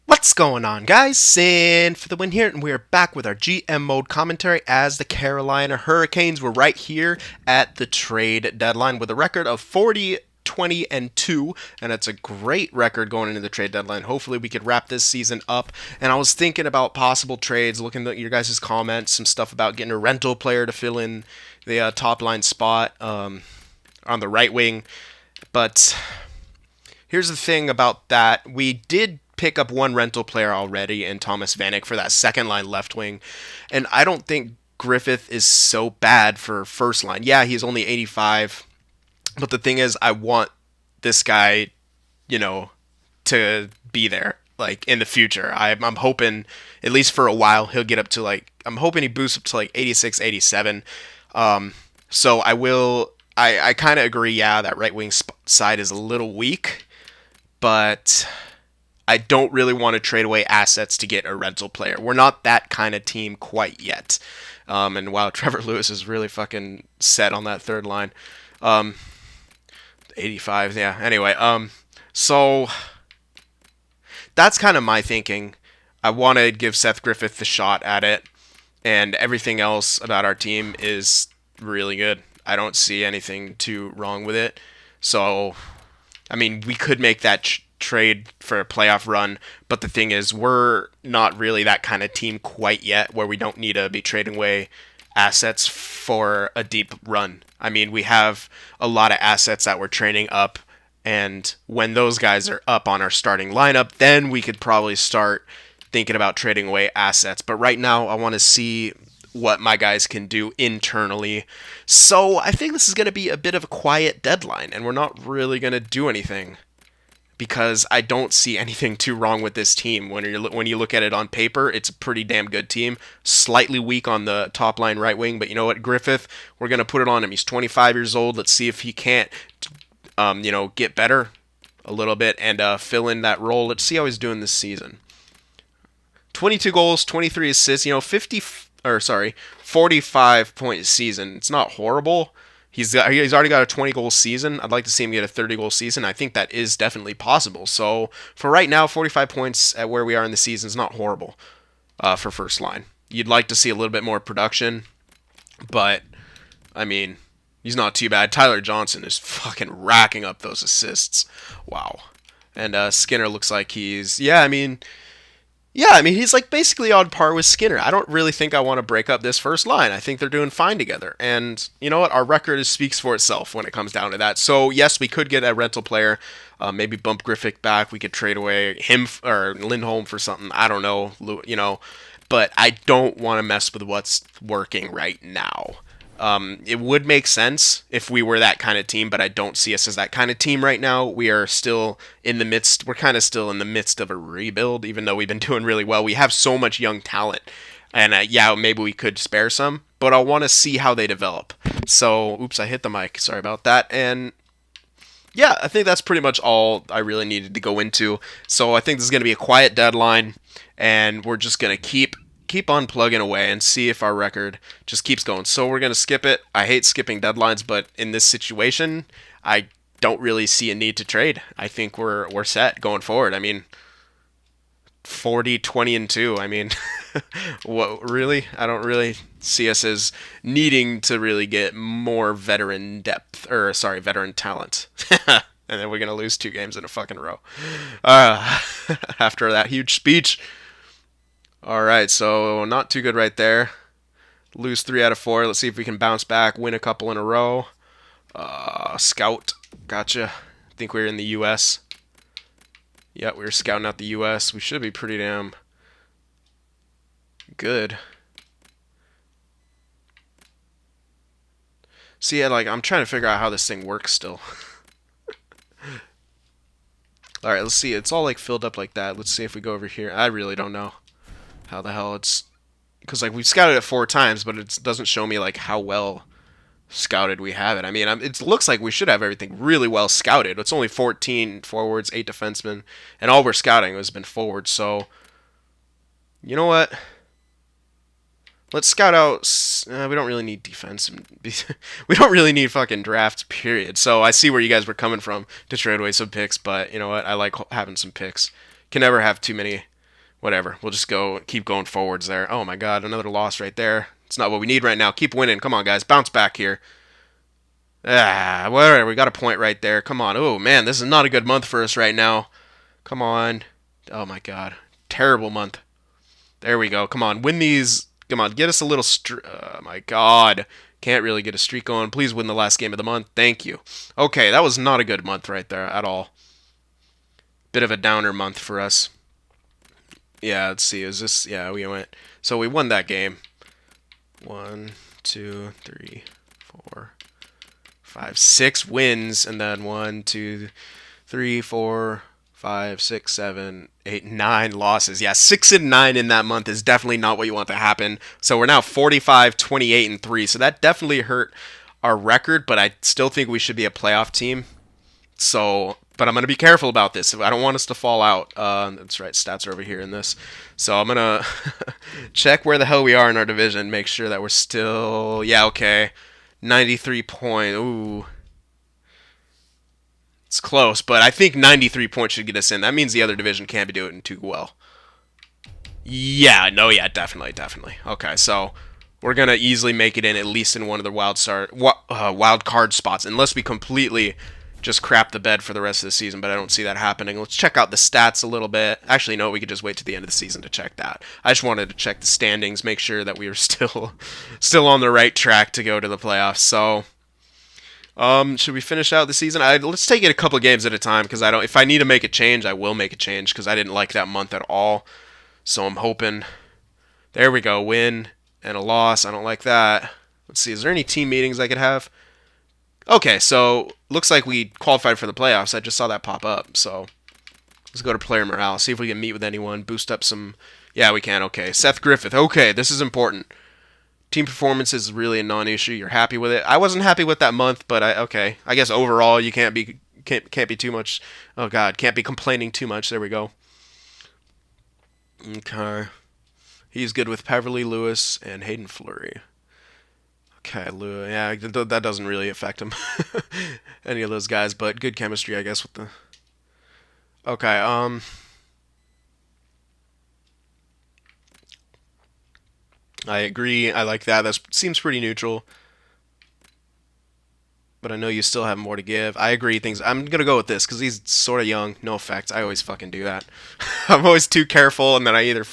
What's going on, guys? Cyn for the win here, and we're back with our GM mode commentary as the Carolina Hurricanes were right here at the trade deadline with a record of 40-20-2, and it's a great record going into the trade deadline. Hopefully we could wrap this season up. And I was thinking about possible trades, looking at your guys' comments, some stuff about getting a rental player to fill in the top line spot on the right wing. But here's the thing about that. We did pick up one rental player already in Thomas Vanek for that second line left wing, and I don't think Griffith is so bad for first line. Yeah, he's only 85, but the thing is, I want this guy, to be there like in the future. I'm hoping at least for a while he'll get up to I'm hoping he boosts up to 86, 87. So I kind of agree. Yeah, that right wing side is a little weak, but I don't really want to trade away assets to get a rental player. We're not that kind of team quite yet. And wow, Trevor Lewis is really fucking set on that third line. 85, yeah. Anyway, so that's kind of my thinking. I want to give Seth Griffith the shot at it, and everything else about our team is really good. I don't see anything too wrong with it. So, I mean, we could make that trade for a playoff run, but the thing is, we're not really that kind of team quite yet where we don't need to be trading away assets for a deep run. I mean, we have a lot of assets that we're trading up, and when those guys are up on our starting lineup, then we could probably start thinking about trading away assets. But right now, I want to see what my guys can do internally. So I think this is going to be a bit of a quiet deadline, and we're not really going to do anything, because I don't see anything too wrong with this team. When you look at it on paper, it's a pretty damn good team. Slightly weak on the top line right wing, but you know what, Griffith, we're going to put it on him. He's 25 years old. Let's see if he can't, get better a little bit and fill in that role. Let's see how he's doing this season. 22 goals, 23 assists, 45-point season. It's not horrible. He's already got a 20-goal season. I'd like to see him get a 30-goal season. I think that is definitely possible. So for right now, 45 points at where we are in the season is not horrible for first line. You'd like to see a little bit more production, but I mean, he's not too bad. Tyler Johnson is fucking racking up those assists. Wow. And Skinner looks like he's he's basically on par with Skinner. I don't really think I want to break up this first line. I think they're doing fine together. And you know what? Our record speaks for itself when it comes down to that. So yes, we could get a rental player, maybe bump Griffith back. We could trade away him or Lindholm for something. I don't know, but I don't want to mess with what's working right now. It would make sense if we were that kind of team, but I don't see us as that kind of team right now. We are still we're kind of still in the midst of a rebuild, even though we've been doing really well. We have so much young talent, and maybe we could spare some, but I want to see how they develop. So, oops, I hit the mic. Sorry about that. And yeah, I think that's pretty much all I really needed to go into. So I think this is going to be a quiet deadline, and we're just going to keep on plugging away and see if our record just keeps going. So we're going to skip it. I hate skipping deadlines, but in this situation, I don't really see a need to trade. I think we're set going forward. I mean, 40-20-2. I mean, what really? I don't really see us as needing to really get more veteran talent. And then we're going to lose 2 games in a fucking row. After that huge speech. All right, so not too good right there. Lose 3 out of 4. Let's see if we can bounce back, win a couple in a row. Scout, gotcha. I think we're in the U.S. Yeah, we were scouting out the U.S. We should be pretty damn good. See, I'm trying to figure out how this thing works still. All right, let's see. It's all filled up like that. Let's see if we go over here. I really don't know how the hell it's, because we've scouted it 4 times, but it doesn't show me how well scouted we have it. I mean, it looks like we should have everything really well scouted. It's only 14 forwards, 8 defensemen, and all we're scouting has been forwards. So, you know what? Let's scout out. We don't really need defense. We don't really need fucking drafts, period. So I see where you guys were coming from to trade away some picks, but you know what? I like having some picks. Can never have too many. Whatever. We'll just keep going forwards there. Oh my god, another loss right there. It's not what we need right now. Keep winning. Come on, guys. Bounce back here. Whatever. We got a point right there. Come on. Oh man, this is not a good month for us right now. Come on. Oh my god. Terrible month. There we go. Come on. Win these. Come on. Get us a little oh my god. Can't really get a streak going. Please win the last game of the month. Thank you. Okay, that was not a good month right there at all. Bit of a downer month for us. Yeah, let's see. Is this? Yeah, we went. So we won that game. 1, 2, 3, 4, 5, 6 wins, and then 1, 2, 3, 4, 5, 6, 7, 8, 9 losses. Yeah, 6 and 9 in that month is definitely not what you want to happen. So we're now 45, 28, and 3. So that definitely hurt our record, but I still think we should be a playoff team. So, but I'm going to be careful about this. I don't want us to fall out. That's right, stats are over here in this. So I'm going to check where the hell we are in our division, make sure that we're still, yeah, okay. 93 point, ooh. It's close, but I think 93 points should get us in. That means the other division can't be doing too well. Yeah, no, yeah, definitely. Okay, so we're going to easily make it in, at least in one of the wild card spots, unless we completely just crap the bed for the rest of the season, but I don't see that happening. Let's check out the stats a little bit. Actually, no, we could just wait to the end of the season to check that. I just wanted to check the standings, make sure that we were still on the right track to go to the playoffs. So, should we finish out the season? Let's take it a couple of games at a time, because if I need to make a change, I will make a change, because I didn't like that month at all. So I'm hoping. There we go, win and a loss. I don't like that. Let's see, is there any team meetings I could have? Okay, so looks like we qualified for the playoffs. I just saw that pop up. So let's go to player morale, see if we can meet with anyone, boost up some. Yeah, we can. Okay, Seth Griffith. Okay, this is important. Team performance is really a non-issue. You're happy with it. I wasn't happy with that month, but okay. I guess overall you can't be too much. Oh god, can't be complaining too much. There we go. Okay, he's good with Peverly Lewis and Hayden Fleury. Okay, yeah, that doesn't really affect him, any of those guys, but good chemistry, I guess, with the. Okay, I agree. I like that. That seems pretty neutral, but I know you still have more to give. I agree. I'm gonna go with this because he's sort of young. No effects. I always fucking do that. I'm always too careful, and then I either.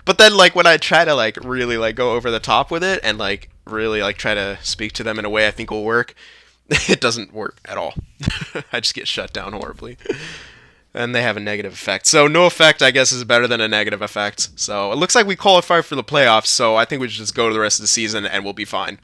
But then, like, when I try to, like, really, like, go over the top with it and, like, really, like, try to speak to them in a way I think will work, it doesn't work at all. I just get shut down horribly. And they have a negative effect. So no effect, I guess, is better than a negative effect. So it looks like we qualify for the playoffs, so I think we should just go to the rest of the season and we'll be fine.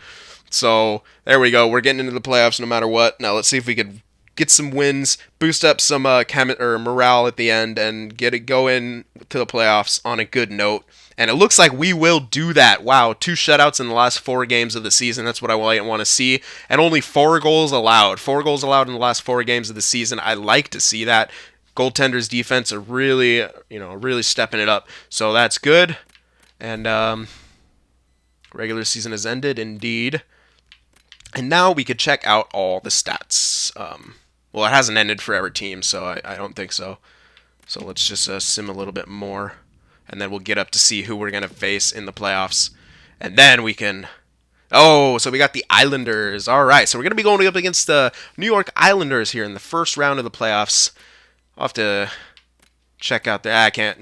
So there we go. We're getting into the playoffs no matter what. Now let's see if we could get some wins, boost up some morale at the end, and go in to the playoffs on a good note. And it looks like we will do that. Wow, 2 shutouts in the last 4 games of the season. That's what I want to see. And only 4 goals allowed. 4 goals allowed in the last 4 games of the season. I like to see that. Goaltenders' defense are really, really stepping it up. So that's good. And regular season has ended, indeed. And now we could check out all the stats. Well, it hasn't ended for every team, so I don't think so. So let's just sim a little bit more. And then we'll get up to see who we're going to face in the playoffs. And then we can. Oh, so we got the Islanders. All right, so we're going to be going up against the New York Islanders here in the first round of the playoffs. I'll have to check out I can't.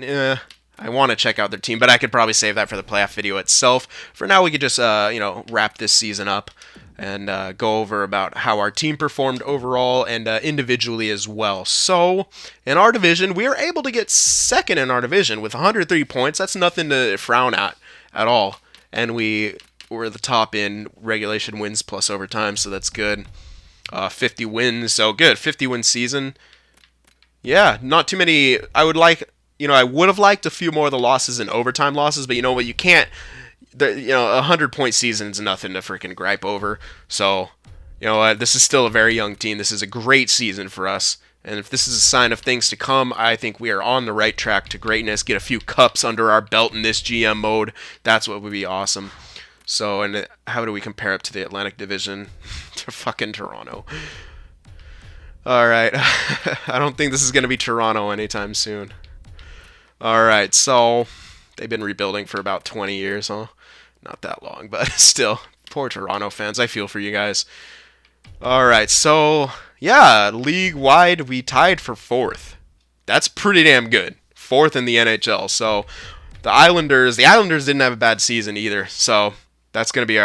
I want to check out their team, but I could probably save that for the playoff video itself. For now, we could just wrap this season up and go over about how our team performed overall and individually as well. So, in our division, we are able to get second in our division with 103 points. That's nothing to frown at all. And we were the top in regulation wins plus overtime, so that's good. 50 wins, so good. 50-win season. Yeah, not too many. I would have liked a few more of the losses and overtime losses, but you know what? You can't. A 100-point season is nothing to freaking gripe over. So, you know what? This is still a very young team. This is a great season for us, And if this is a sign of things to come, I think we are on the right track to greatness. Get a few cups under our belt in this GM mode. That's what would be awesome. So, and how do we compare it to the Atlantic Division? To fucking Toronto. Alright. I don't think this is going to be Toronto anytime soon. Alright, so they've been rebuilding for about 20 years, huh? Not that long, but still. Poor Toronto fans. I feel for you guys. Alright, so yeah, league-wide, we tied for 4th. That's pretty damn good. 4th in the NHL. So the Islanders didn't have a bad season either. So that's going to be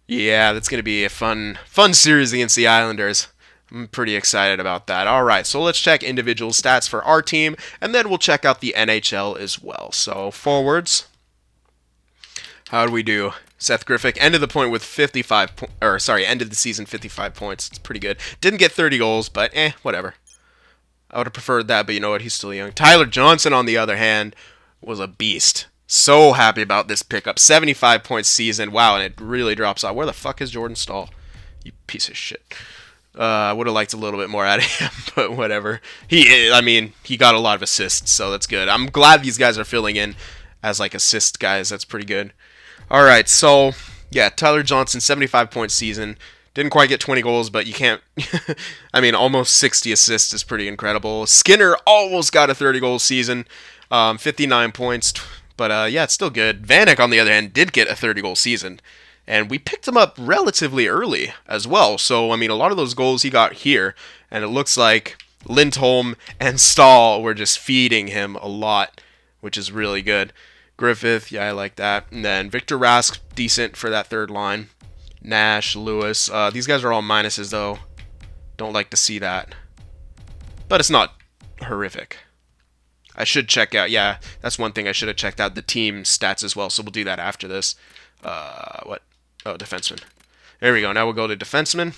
that's going to be a fun series against the Islanders. I'm pretty excited about that. Alright, so let's check individual stats for our team, and then we'll check out the NHL as well. So forwards. How do we do? Seth Griffick ended the point with ended the season 55 points. It's pretty good. Didn't get 30 goals, but whatever. I would have preferred that, but you know what? He's still young. Tyler Johnson, on the other hand, was a beast. So happy about this pickup. 75 point season. Wow, and it really drops off. Where the fuck is Jordan Stahl? You piece of shit. I would have liked a little bit more out of him, but whatever. He got a lot of assists, so that's good. I'm glad these guys are filling in as like assist guys. That's pretty good. Alright, so, yeah, Tyler Johnson, 75-point season. Didn't quite get 20 goals, but you can't... almost 60 assists is pretty incredible. Skinner almost got a 30-goal season. 59 points, but, yeah, it's still good. Vanek, on the other hand, did get a 30-goal season. And we picked him up relatively early as well. So, a lot of those goals he got here, and it looks like Lindholm and Stahl were just feeding him a lot, which is really good. Griffith, yeah, I like that. And then Victor Rask, decent for that third line. Nash, Lewis. These guys are all minuses, though. Don't like to see that. But it's not horrific. I should check out, yeah, that's one thing I should have checked out, the team stats as well. So we'll do that after this. What? Oh, defenseman. There we go. Now we'll go to defenseman.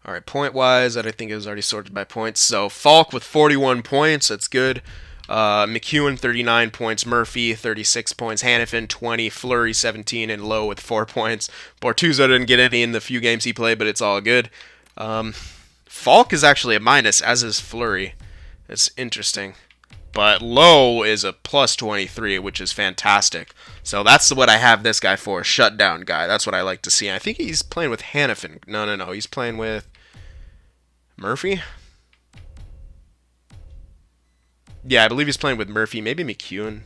All right, point-wise, I think it was already sorted by points. So Falk with 41 points. That's good. McEwen, 39 points. Murphy, 36 points. Hannafin, 20. Fleury, 17. And Lowe with 4 points. Bortuzzo didn't get any in the few games he played, but it's all good. Falk is actually a minus, as is Fleury. It's interesting. But Lowe is a plus 23, which is fantastic. So that's what I have this guy for, shutdown guy. That's what I like to see. I think he's playing with Hannafin. No. He's playing with Murphy? Yeah, I believe he's playing with Murphy. Maybe McEwen.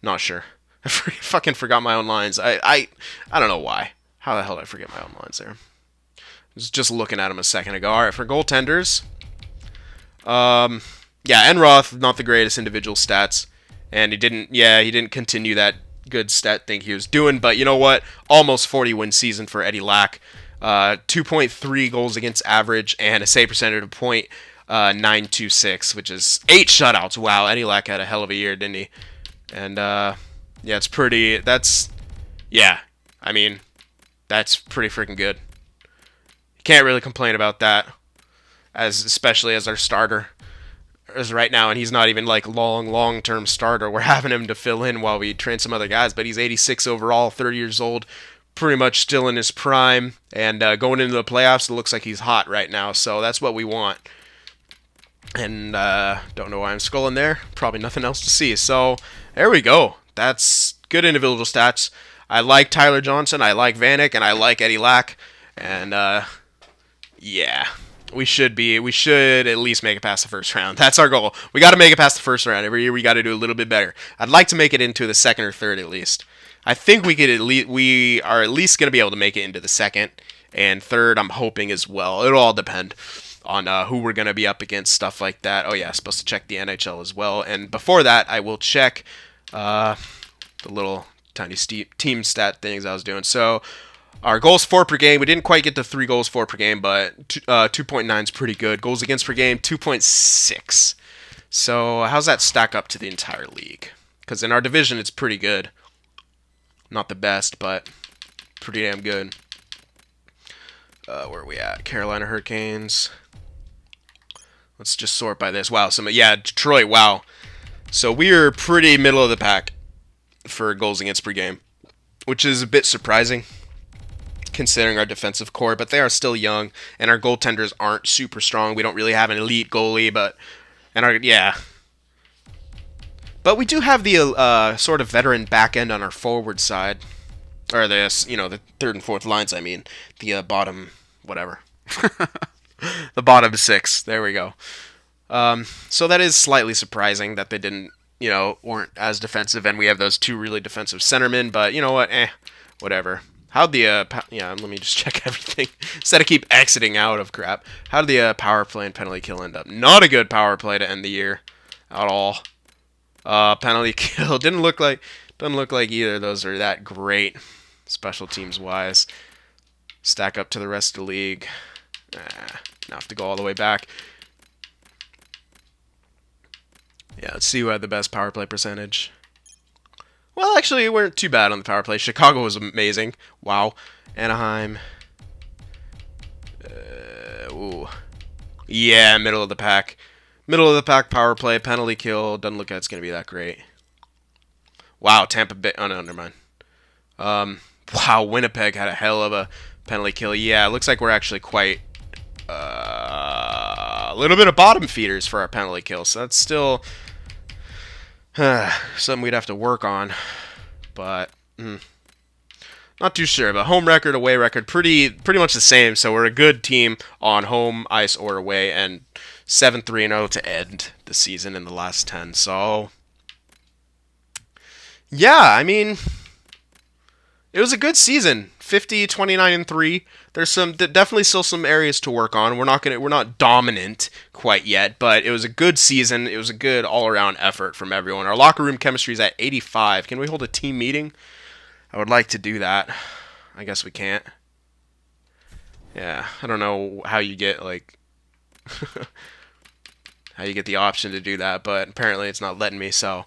Not sure. I fucking forgot my own lines. I don't know why. How the hell did I forget my own lines there? I was just looking at him a second ago. All right, for goaltenders. Yeah, Enroth, not the greatest individual stats. And he didn't continue that good stat thing he was doing. But you know what? Almost 40-win season for Eddie Lack. 2.3 goals against average and a save percentage of .926, which is 8 shutouts. Wow, Eddie Lack had a hell of a year, didn't he? And that's pretty freaking good. You can't really complain about that, especially as our starter as right now, and he's not even like long-term starter. We're having him to fill in while we train some other guys, but he's 86 overall, 30 years old, pretty much still in his prime, and going into the playoffs, it looks like he's hot right now, so that's what we want. And don't know why I'm scrolling there. Probably nothing else to see. So there we go. That's good individual stats. I like Tyler Johnson. I like Vanek, and I like Eddie Lack. And yeah, we should at least make it past the first round. That's our goal. We got to make it past the first round. Every year we got to do a little bit better. I'd like to make it into the second or third at least. I think we are at least going to be able to make it into the second and third. I'm hoping as well. It'll all depend on who we're going to be up against, stuff like that. Oh, yeah, supposed to check the NHL as well. And before that, I will check the little tiny team stat things I was doing. So our goals for per game, we didn't quite get to 3 goals for per game, but 2.9 is pretty good. Goals against per game, 2.6. So how's that stack up to the entire league? Because in our division, it's pretty good. Not the best, but pretty damn good. Where are we at? Carolina Hurricanes. Let's just sort by this. Wow, Detroit, wow. So we're pretty middle of the pack for goals against per game, which is a bit surprising. considering our defensive core, but they are still young, and our goaltenders aren't super strong. We don't really have an elite goalie, but we do have the sort of veteran back end on our forward side, or the third and fourth lines. I mean, the bottom whatever, the bottom six. There we go. So that is slightly surprising that they didn't, weren't as defensive, and we have those two really defensive centermen. But you know what? Whatever. How'd the let me just check everything instead of keep exiting out of crap. How did the power play and penalty kill end up? Not a good power play to end the year at all. Penalty kill doesn't look like either of those are that great special teams wise. Stack up to the rest of the league. Now have to go all the way back. Yeah, let's see who had the best power play percentage. Well, actually, we weren't too bad on the power play. Chicago was amazing. Wow. Anaheim. Ooh. Yeah, middle of the pack. Middle of the pack power play. Penalty kill. Doesn't look like it's going to be that great. Wow, Tampa Bay. Oh, no, never mind. Wow, Winnipeg had a hell of a penalty kill. Yeah, it looks like we're actually quite... a little bit of bottom feeders for our penalty kill. So that's still... something we'd have to work on, but not too sure. But home record, away record, pretty much the same. So we're a good team on home ice or away, and 7-3-0 to end the season in the last 10. So yeah, I mean, it was a good season. 50, 29-3. There's definitely still some areas to work on. We're not dominant quite yet, but it was a good season. It was a good all-around effort from everyone. Our locker room chemistry is at 85. Can we hold a team meeting? I would like to do that. I guess we can't. Yeah, I don't know how you get how you get the option to do that, but apparently it's not letting me. So.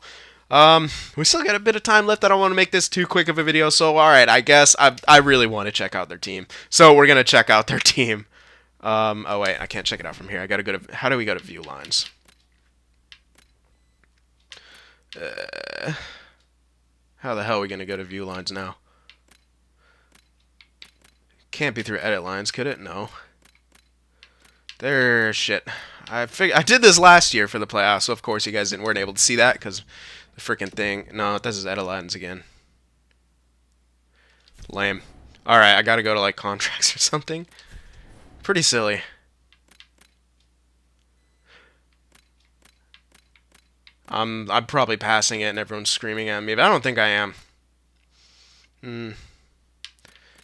We still got a bit of time left. I don't want to make this too quick of a video, so alright, I guess I really want to check out their team. So we're going to check out their team. Oh wait, I can't check it out from here. I got to go to, how do we go to view lines? How the hell are we going to go to view lines now? Can't be through edit lines, could it? No. Shit. I did this last year for the playoffs, so of course you guys weren't able to see that because the freaking thing. No, this is edit lines again. Lame. Alright, I gotta go to contracts or something. Pretty silly. I'm probably passing it and everyone's screaming at me, but I don't think I am.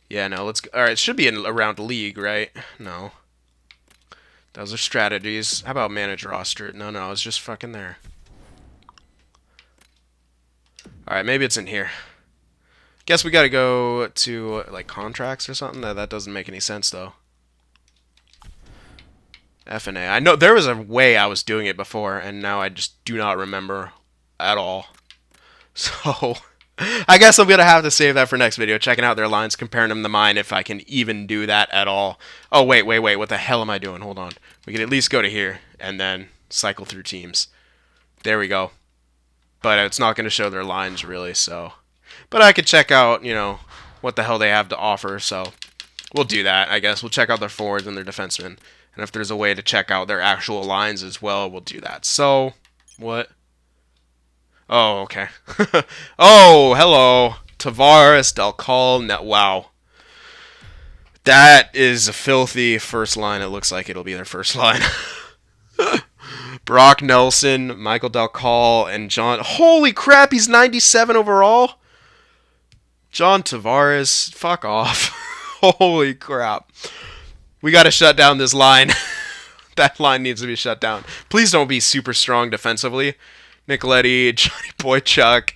Yeah, no, let's go. Alright, it should be around league, right? No. Those are strategies. How about manage roster? No, it's just fucking there. Alright, maybe it's in here. Guess we gotta go to, contracts or something? That doesn't make any sense, though. F&A. I know there was a way I was doing it before, and now I just do not remember at all. So, I guess I'm gonna have to save that for next video, checking out their lines, comparing them to mine, if I can even do that at all. Oh, wait, what the hell am I doing? Hold on. We can at least go to here, and then cycle through teams. There we go. But it's not going to show their lines, really, so... But I could check out, what the hell they have to offer, so... We'll do that, I guess. We'll check out their forwards and their defensemen. And if there's a way to check out their actual lines as well, we'll do that. So, what? Oh, okay. Oh, hello. Tavares, Delcal, wow. That is a filthy first line. It looks like it'll be their first line. Brock Nelson, Michael Delcal, and John... Holy crap, he's 97 overall? John Tavares, fuck off. Holy crap. We gotta shut down this line. That line needs to be shut down. Please don't be super strong defensively. Nicoletti, Johnny Boychuk.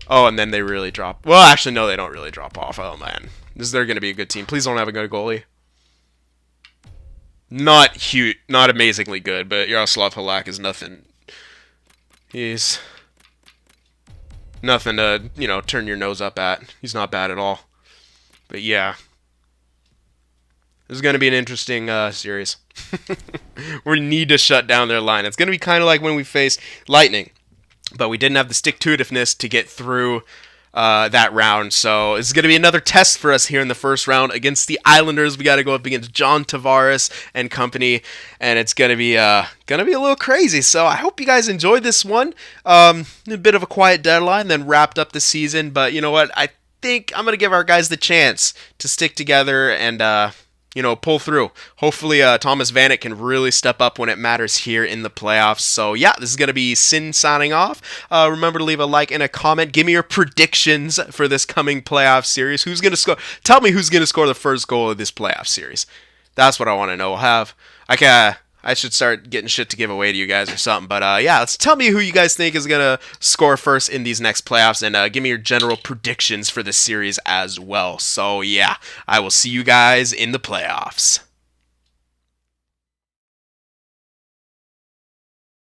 Oh, and then they really drop... Well, actually, no, they don't really drop off. Oh, man. They're gonna be a good team. Please don't have a good goalie. Not huge, not amazingly good, but Yaroslav Halak is nothing. He's nothing to, turn your nose up at. He's not bad at all. But yeah. This is going to be an interesting series. We need to shut down their line. It's going to be kind of like when we faced Lightning. But we didn't have the stick-to-itiveness to get through that round. So it's going to be another test for us here in the first round against the Islanders. We got to go up against John Tavares and company, and it's going to be a little crazy. So I hope you guys enjoyed this one. A bit of a quiet deadline, then wrapped up the season. But you know what? I think I'm going to give our guys the chance to stick together and pull through. Hopefully, Thomas Vanek can really step up when it matters here in the playoffs. So, yeah, this is going to be Cyn signing off. Remember to leave a like and a comment. Give me your predictions for this coming playoff series. Who's going to score? Tell me who's going to score the first goal of this playoff series. That's what I want to know. I should start getting shit to give away to you guys or something. But yeah, let's tell me who you guys think is going to score first in these next playoffs. And give me your general predictions for this series as well. So yeah, I will see you guys in the playoffs.